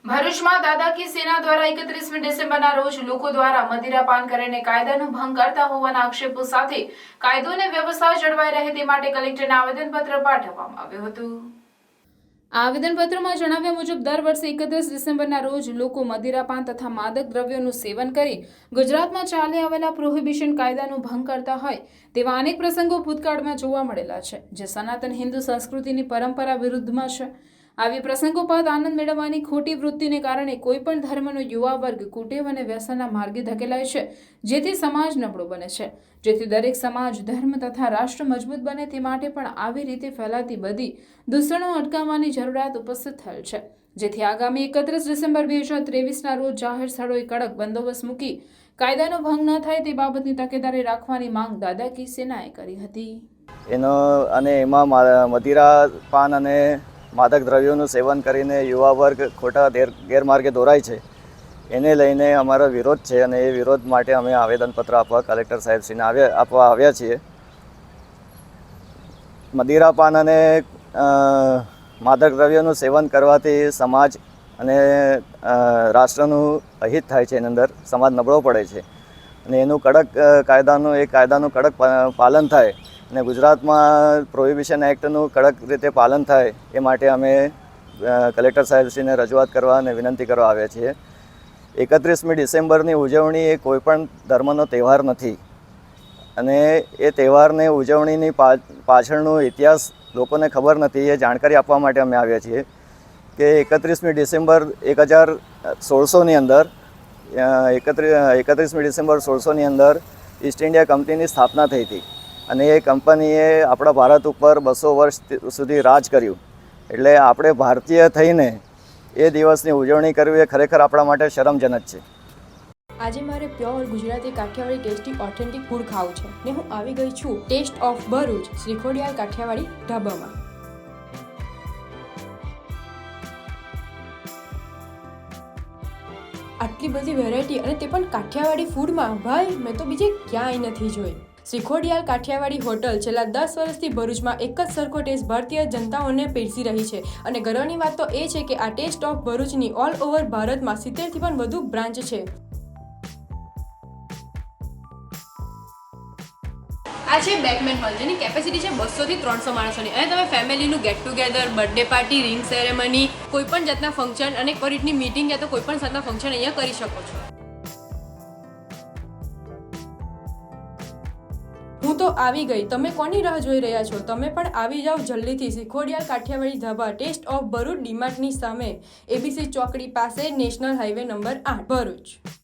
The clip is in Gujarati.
ભરૂચમાં દાદા કી સેના દ્વારા 31મી ડિસેમ્બરના રોજ લોકો દ્વારા મદિરાપાન કરીને કાયદાનો ભંગ કરતા હોવાના આક્ષેપો સાથે કાયદો અને વ્યવસ્થા જળવાઈ રહે તે માટે કલેક્ટરને આવેદનપત્ર પાઠવવામાં આવ્યું હતું। આવેદનપત્રમાં જણાવ્યા મુજબ દર વર્ષે 31 ડિસેમ્બરના રોજ લોકો મદિરાપાન તથા માદક દ્રવ્યોનું સેવન કરી ગુજરાતમાં ચાલી આવેલા પ્રોહિબિશન કાયદાનો ભંગ કરતા હોય તેવા અનેક પ્રસંગો ભૂતકાળમાં જોવા મળેલા છે, જે સનાતન હિન્દુ સંસ્કૃતિની પરંપરા વિરુદ્ધમાં છે। આવી પ્રસંગોપાત આનંદ મેળવવાની ખોટી વૃત્તિને કારણે કોઈપણ ધર્મનો યુવા વર્ગ કુટેવ અને વ્યસનના માર્ગે ધકેલાય છે, જેથી સમાજ નબળો બને છે। જેથી દરેક સમાજ, ધર્મ તથા રાષ્ટ્ર મજબૂત બને તે માટે પણ આવી રીતે ફેલાતી બધી દૂષણો અટકાવવાની જરૂરિયાત ઉપસ્થિત થયેલ છે। જેથી આગામી 31 ડિસેમ્બર 2023ના રોજ જાહેર સ્થળોએ કડક બંદોબસ્ત મૂકી કાયદાનો ભંગ ન થાય તે બાબતની તકેદારી રાખવાની માંગ દાદા કી સેનાએ કરી હતી। એમાં મદિરા પાન અને માદક દ્રવ્યોનું સેવન કરીને યુવા વર્ગ ખોટા ગેરમાર્ગે દોરાય છે, એને લઈને અમારો વિરોધ છે અને એ વિરોધ માટે અમે આવેદનપત્ર આપવા કલેક્ટર સાહેબશ્રીને આપવા આવ્યા છીએ। મદિરાપાન અને માદક દ્રવ્યોનું સેવન કરવાથી સમાજ અને રાષ્ટ્રનું અહિત થાય છે, એની અંદર સમાજ નબળો પડે છે અને એનું કાયદાનું કડક પાલન થાય અને ગુજરાતમાં પ્રોહિબિશન એક્ટનું કડક રીતે પાલન થાય એ માટે અમે કલેક્ટર સાહેબશ્રીને રજૂઆત કરવા અને વિનંતી કરવા આવ્યા છીએ। 31મી ડિસેમ્બરની ઉજવણી એ કોઈપણ ધર્મનો તહેવાર નથી અને એ તહેવારની ઉજવણીની પાછળનો ઇતિહાસ લોકોને ખબર નથી, એ જાણકારી આપવા માટે અમે આવ્યા છીએ કે 31મી ડિસેમ્બર 2016ની અંદર 31મી ડિસેમ્બર 1600ની અંદર ઈસ્ટ ઇન્ડિયા કંપનીની સ્થાપના થઈ હતી અને એ કંપનીએ આપણા ભારત ઉપર 200 વર્ષ સુધી રાજ કર્યું, એટલે આપણે ભારતીય થઈને એ દિવસની ઉજવણી કરવી એ ખરેખર આપણા માટે શરમજનક છે। આજે મારે pure Gujarati Kathiyawadi tasty authentic food ખાવું છે ને હું આવી ગઈ છું ટેસ્ટ ઓફ ભરૂચ શ્રીખોડિયાલ કાઠિયાવાડી ઢાબામાં। આટલી બધી વેરાયટી અને તે પણ કાઠિયાવાડી ફૂડમાં, ભાઈ મેં તો બીજે ક્યાંય નથી જોઈ। શ્રીખોડિયાલ કાઠિયાવાડી હોટલ છેલ્લા 10 વર્ષથી ભરૂચમાં એક જ સરખો ટેસ્ટ ભારતીય જનતાઓને પીરસી રહી છે અને ગર્વની વાત તો એ છે કે આ ટેસ્ટ ઓફ ભરૂચની ઓલ ઓવર ભારતમાં 70થી પણ વધુ બ્રાન્ચ છે। આ છે બેકમેન હોલ, જેની કેપેસિટી છે 200 થી 300 માણસોની અને તમે ફેમિલીનું get together, birthday party, ring ceremony, કોઈપણ જાતના ફંક્શન અને એક રીતની મીટિંગ યા તો કોઈપણ જાતના ફંક્શન અહીંયા કરી શકો છો। હું તો આવી ગઈ, તમે કોની રાહ જોઈ રહ્યા છો? તમે પણ આવી જાઓ જલ્દીથી શ્રીખોડિયાલ કાઠિયાવાડી ધાબા ટેસ્ટ ઓફ ભરૂચ ડીમાર્ટની સામે, એબીસી ચોકડી પાસે, નેશનલ હાઈવે નંબર 8 ભરૂચ।